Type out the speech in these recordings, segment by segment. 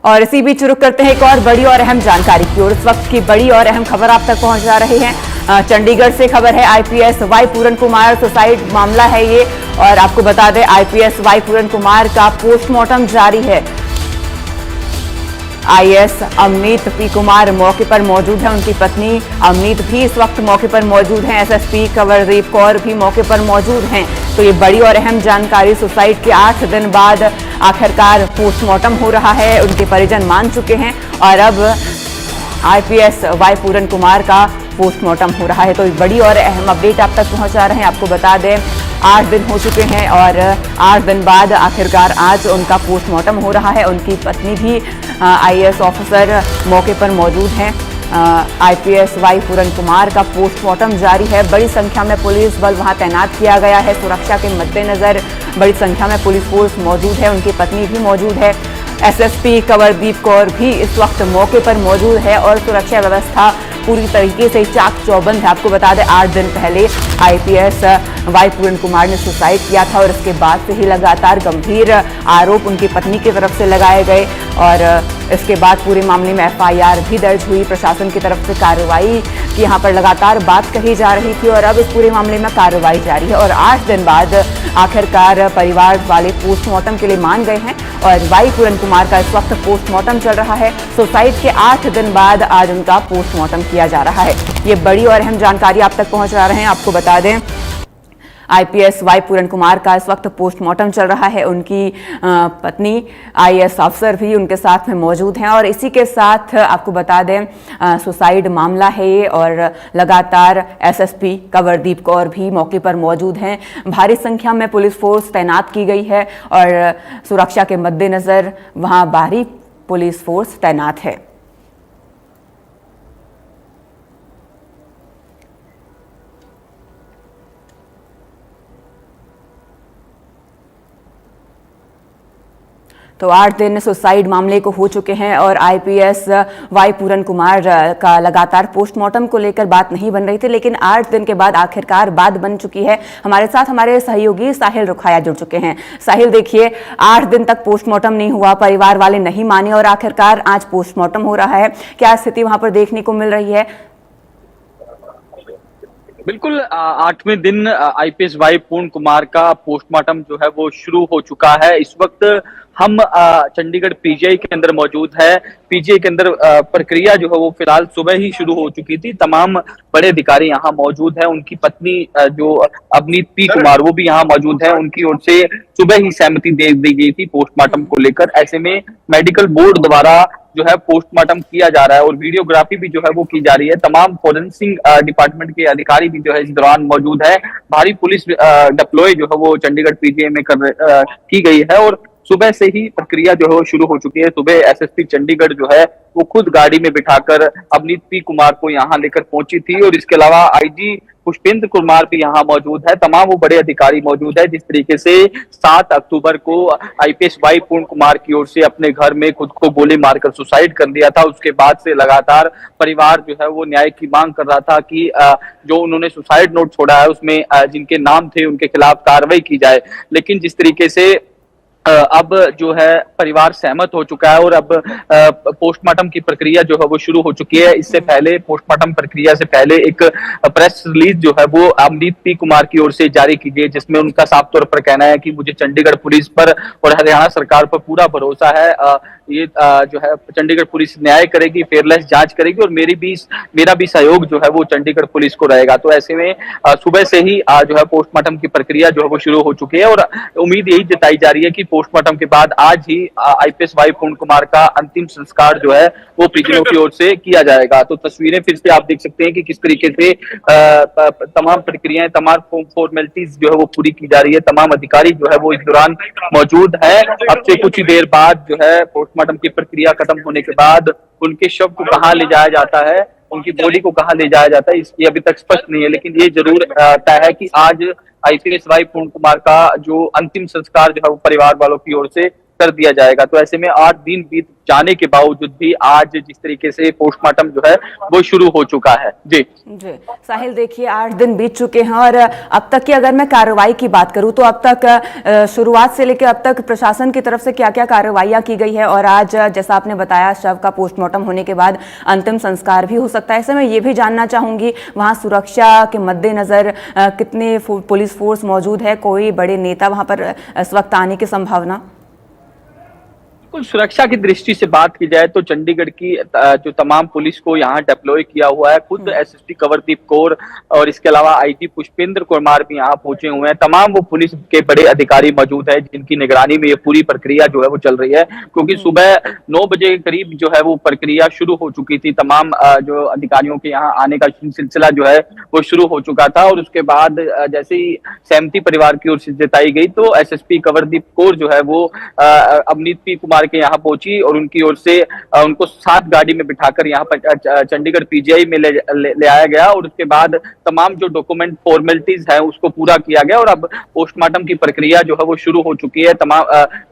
और इसी बीच रुक करते हैं एक और बड़ी और अहम जानकारी की ओर। इस वक्त की बड़ी और अहम खबर आप तक पहुंचा रहे हैं। चंडीगढ़ से खबर है। आईपीएस वाई पूरन कुमार सुसाइड मामला है ये, और आपको बता दें आईपीएस वाई पूरन कुमार का पोस्टमार्टम जारी है। आईएएस अमनीत पी कुमार मौके पर मौजूद है, उनकी पत्नी अमनीत भी इस वक्त मौके पर मौजूद हैं, एसएसपी कंवरदीप कौर भी मौके पर मौजूद हैं। तो ये बड़ी और अहम जानकारी, सुसाइड के 8 दिन बाद आखिरकार पोस्टमार्टम हो रहा है, उनके परिजन मान चुके हैं और अब आईपीएस वाई पूरन कुमार का पोस्टमार्टम हो रहा है। तो बड़ी और अहम अपडेट आप तक पहुंचा रहे हैं। आपको बता दें 8 दिन हो चुके हैं और 8 दिन बाद आखिरकार आज उनका पोस्टमार्टम हो रहा है। उनकी पत्नी भी आईएएस ऑफिसर मौके पर मौजूद हैं। आईपीएस वाई पूरन कुमार का पोस्टमार्टम जारी है। बड़ी संख्या में पुलिस बल वहां तैनात किया गया है। सुरक्षा के मद्देनजर बड़ी संख्या में पुलिस फोर्स मौजूद है, उनकी पत्नी भी मौजूद है। एसएसपी कंवरदीप कौर भी इस वक्त मौके पर मौजूद है और सुरक्षा व्यवस्था पूरी तरीके से चाक चौबंद है। आपको बता दें 8 दिन पहले आईपीएस वाई पूरन कुमार ने सुसाइड किया था और इसके बाद से ही लगातार गंभीर आरोप उनकी पत्नी की तरफ से लगाए गए और इसके बाद पूरे मामले में एफआईआर भी दर्ज हुई। प्रशासन की तरफ से कार्रवाई की यहाँ पर लगातार बात कही जा रही थी और अब इस पूरे मामले में कार्रवाई जारी है और 8 दिन बाद आखिरकार परिवार वाले पोस्टमार्टम के लिए मान गए हैं और वाई पूरन कुमार का इस वक्त पोस्टमार्टम चल रहा है। सुसाइड के 8 दिन बाद आज उनका पोस्टमार्टम किया जा रहा है। ये बड़ी और अहम जानकारी आप तक पहुंचा रहे हैं। आपको बता दें आईपीएस वाई पूरन कुमार का इस वक्त पोस्टमार्टम चल रहा है। उनकी पत्नी आईएएस अफसर भी उनके साथ में मौजूद हैं और इसी के साथ आपको बता दें सुसाइड मामला है ये और लगातार एसएसपी कंवरदीप कौर भी मौके पर मौजूद हैं। भारी संख्या में पुलिस फोर्स तैनात की गई है और सुरक्षा के मद्देनजर वहां भारी पुलिस फोर्स तैनात है। तो 8 दिन सुसाइड मामले को हो चुके हैं और आईपीएस वाई पूरन कुमार का लगातार पोस्टमार्टम को लेकर बात नहीं बन रही थी, लेकिन 8 दिन के बाद आखिरकार बात बन चुकी है। हमारे साथ हमारे सहयोगी साहिल रुखाया जुड़ चुके हैं। साहिल, देखिए 8 दिन तक पोस्टमार्टम नहीं हुआ, परिवार वाले नहीं माने और आखिरकार आज पोस्टमार्टम हो रहा है। क्या स्थिति वहां पर देखने को मिल रही है? बिल्कुल 8वें दिन आईपीएस वाई पूर्ण कुमार का पोस्टमार्टम जो है वो शुरू हो चुका है। इस वक्त हम चंडीगढ़ पीजीआई के अंदर मौजूद है। पीजीआई के अंदर प्रक्रिया जो है वो फिलहाल सुबह ही शुरू हो चुकी थी। तमाम बड़े अधिकारी यहाँ मौजूद हैं। उनकी पत्नी जो अवनीत पी कुमार वो भी यहाँ मौजूद है। उनकी ओर से सुबह ही सहमति दे दी गई थी पोस्टमार्टम को लेकर। ऐसे में मेडिकल बोर्ड द्वारा जो है पोस्टमार्टम किया जा रहा है और वीडियोग्राफी भी जो है वो की जा रही है। तमाम फोरेंसिक डिपार्टमेंट के अधिकारी भी जो है इस दौरान मौजूद है। भारी पुलिस डिप्लॉय जो है वो चंडीगढ़ पीजीआई में की गई है और सुबह से ही प्रक्रिया जो है वो शुरू हो चुकी है। सुबह एसएसपी चंडीगढ़ जो है वो खुद गाड़ी में बिठाकर अवनीत पी कुमार को यहाँ लेकर पहुंची थी और इसके अलावा आईजी पुष्पेंद्र कुमार भी यहाँ मौजूद है। तमाम वो बड़े अधिकारी मौजूद है। जिस तरीके से 7 अक्टूबर को आईपीएस वाई पूर्ण कुमार की ओर से अपने घर में खुद को गोली मारकर सुसाइड कर लिया था, उसके बाद से लगातार परिवार जो है वो न्याय की मांग कर रहा था कि जो उन्होंने सुसाइड नोट छोड़ा है उसमें जिनके नाम थे उनके खिलाफ कार्रवाई की जाए। लेकिन जिस तरीके से अब जो है परिवार सहमत हो चुका है और अब पोस्टमार्टम की प्रक्रिया जो है वो शुरू हो चुकी है। इससे पहले पोस्टमार्टम प्रक्रिया से पहले एक प्रेस रिलीज जो है वो अवनीत पी कुमार की ओर से जारी की गई, जिसमें उनका साफ तौर पर कहना है कि मुझे चंडीगढ़ पुलिस पर और हरियाणा सरकार पर पूरा भरोसा है। ये जो है चंडीगढ़ पुलिस न्याय करेगी, फेयरलेस जांच करेगी और मेरा भी सहयोग जो है वो चंडीगढ़ पुलिस को रहेगा। तो ऐसे में सुबह से ही जो है पोस्टमार्टम की प्रक्रिया जो है वो शुरू हो चुकी है और उम्मीद यही जताई जा रही है कि पोस्टमार्टम के बाद आज ही आईपीएस वाई पूर्ण कुमार का अंतिम संस्कार जो है वो परिजनों की ओर से किया जाएगा। तो तस्वीरें फिर से आप देख सकते हैं कि किस तरीके से तमाम प्रक्रियाएं, तमाम फॉर्मेलिटीज जो है वो पूरी की जा रही है। तमाम अधिकारी जो है वो इस दौरान मौजूद है। अब से कुछ ही देर बाद जो है पोस्टमार्टम की प्रक्रिया खत्म होने के बाद उनके शव को कहाँ ले जाया जाता है, उनकी बॉडी को कहाँ ले जाया जाता है, इसकी अभी तक स्पष्ट नहीं है। लेकिन ये जरूर तय है कि आज आईपीएस वाई पूर्ण कुमार का जो अंतिम संस्कार जो है वो परिवार वालों की ओर से कर दिया जाएगा। तो ऐसे में 8 दिन बीत जाने के बावजूद भी आज जिस तरीके से पोस्टमार्टम जो है वो शुरू हो चुका है। जी जी साहिल, देखिए 8 दिन बीत चुके हैं और अब तक की अगर मैं कार्रवाई की बात करूं तो अब तक शुरुआत से लेकर अब तक प्रशासन की तरफ से क्या क्या कार्रवाइयां की गई है, और आज जैसा आपने बताया शव का पोस्टमार्टम होने के बाद अंतिम संस्कार भी हो सकता है। ऐसे में ये भी जानना चाहूंगी वहां सुरक्षा के मद्देनजर कितने पुलिस फोर्स मौजूद है, कोई बड़े नेता वहां पर इस वक्त आने की संभावना? सुरक्षा की दृष्टि से बात की जाए तो चंडीगढ़ की जो तमाम पुलिस को यहाँ डिप्लॉय किया हुआ है। खुद एसएसपी कवरदीप कौर और इसके अलावा आईजी पुष्पेंद्र कुमार भी यहाँ पहुंचे हुए हैं। तमाम वो पुलिस के बड़े अधिकारी मौजूद है जिनकी निगरानी में ये पूरी प्रक्रिया जो है वो चल रही है, क्योंकि सुबह 9 बजे के करीब जो है वो प्रक्रिया शुरू हो चुकी थी। तमाम जो अधिकारियों के यहाँ आने का सिलसिला जो है वो शुरू हो चुका था और उसके बाद जैसे ही सहमति परिवार की ओर से जताई गई तो एसएसपी कवरदीप कौर जो है वो अवनीत पी कुमार के यहाँ पहुंची और उनकी ओर से उनको साथ गाड़ी में बिठाकर यहाँ पर चंडीगढ़ पीजीआई में ले आया गया और उसके बाद तमाम जो डॉक्यूमेंट फॉर्मेलिटीज है उसको पूरा किया गया और अब पोस्टमार्टम की प्रक्रिया जो है वो शुरू हो चुकी है। तमाम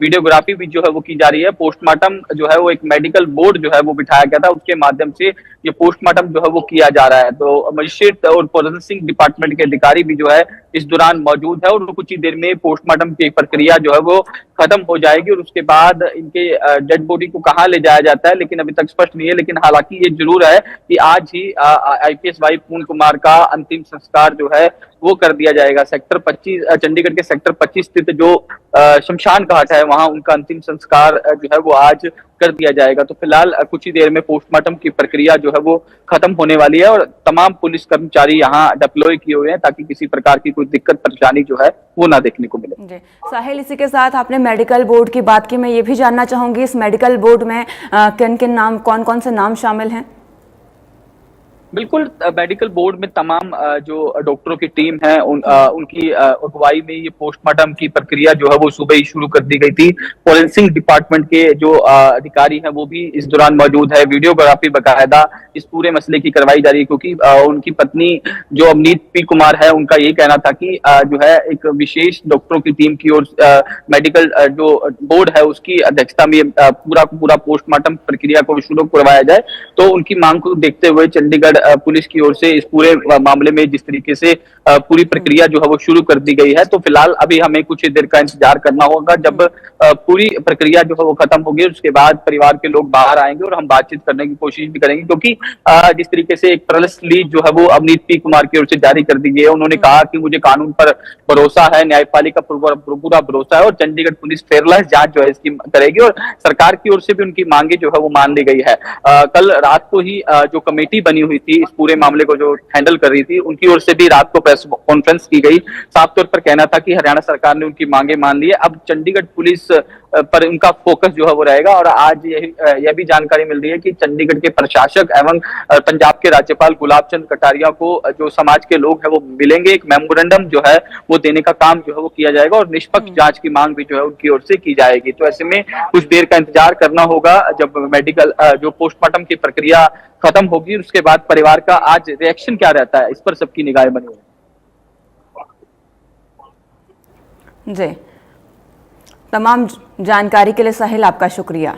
वीडियोग्राफी भी जो है वो की जा रही है। पोस्टमार्टम जो है वो एक मेडिकल बोर्ड जो है वो बिठाया गया था, उसके माध्यम से ये पोस्टमार्टम जो है वो किया जा रहा है। तो मजिस्ट्रेट और फॉरेंसिक डिपार्टमेंट के अधिकारी भी जो है इस दौरान मौजूद है और कुछ ही देर में पोस्टमार्टम की प्रक्रिया जो है वो खत्म हो जाएगी और उसके बाद इनके डेड बॉडी को कहाँ ले जाया जाता है लेकिन अभी तक स्पष्ट नहीं है। लेकिन हालांकि ये जरूर है कि आज ही आईपीएस वाई पूर्ण कुमार का अंतिम संस्कार जो है वो कर दिया जाएगा। सेक्टर 25 चंडीगढ़ के सेक्टर 25 स्थित जो शमशान घाट है वहां उनका अंतिम संस्कार जो है वो आज कर दिया जाएगा। तो फिलहाल कुछ ही देर में पोस्टमार्टम की प्रक्रिया जो है वो खत्म होने वाली है और तमाम पुलिस कर्मचारी यहाँ डिप्लॉय किए हुए हैं ताकि किसी प्रकार की कोई दिक्कत परेशानी जो है वो ना देखने को मिले। जी साहिल, इसी के साथ आपने मेडिकल बोर्ड की बात की, मैं ये भी जानना चाहूंगी इस मेडिकल बोर्ड में किन किन नाम, कौन कौन से नाम शामिल हैं? बिल्कुल, मेडिकल बोर्ड में तमाम जो डॉक्टरों की टीम है उनकी अगुवाई में ये पोस्टमार्टम की प्रक्रिया जो है वो सुबह ही शुरू कर दी गई थी। फॉरेंसिक डिपार्टमेंट के जो अधिकारी हैं वो भी इस दौरान मौजूद है। वीडियोग्राफी बकायदा इस पूरे मसले की करवाई जा रही है क्योंकि उनकी पत्नी जो अवनीत पी कुमार है उनका यही कहना था कि जो है एक विशेष डॉक्टरों की टीम की ओर मेडिकल जो बोर्ड है उसकी अध्यक्षता में पूरा पोस्टमार्टम प्रक्रिया को शुरू करवाया जाए। तो उनकी मांग को देखते हुए चंडीगढ़ पुलिस की ओर से इस पूरे मामले में जिस तरीके से पूरी प्रक्रिया जो है वो शुरू कर दी गई है। तो फिलहाल अभी हमें कुछ देर का इंतजार करना होगा। जब पूरी प्रक्रिया जो है वो खत्म होगी उसके बाद परिवार के लोग बाहर आएंगे और हम बातचीत करने की कोशिश भी करेंगे, क्योंकि जिस तरीके से एक प्रेस रिलीज जो है वो अवनीत पी कुमार की ओर से जारी कर दी गई है। उन्होंने कहा कि मुझे कानून पर भरोसा है, न्यायपालिका पर पूरा भरोसा है और चंडीगढ़ पुलिस फेयरलेस जांच जो है इसकी करेगी और सरकार की ओर से भी उनकी मांगे जो है वो मान ली गई है। कल रात को ही जो कमेटी बनी हुई थी इस पूरे मामले को जो हैंडल कर रही थी उनकी ओर से भी रात को प्रेस कॉन्फ्रेंस की गई। साफ तौर पर कहना था कि हरियाणा सरकार ने उनकी मांगे मान ली है, अब चंडीगढ़ पुलिस पर उनका फोकस जो है वो रहेगा। और आज यह भी जानकारी मिल रही है कि चंडीगढ़ के प्रशासक एवं पंजाब के राज्यपाल गुलाब चंद कटारिया को जो समाज के लोग हैं वो मिलेंगे, एक मेमोरेंडम जो है वो देने का काम जो है वो किया जाएगा और निष्पक्ष जांच की मांग भी जो है उनकी ओर से की जाएगी। तो ऐसे में कुछ देर का इंतजार करना होगा जब मेडिकल जो पोस्टमार्टम की प्रक्रिया खत्म होगी। उसके बाद परिवार का आज रिएक्शन क्या रहता है इस पर सबकी निगाहें बनी हुई है। जी, तमाम जानकारी के लिए साहिल आपका शुक्रिया।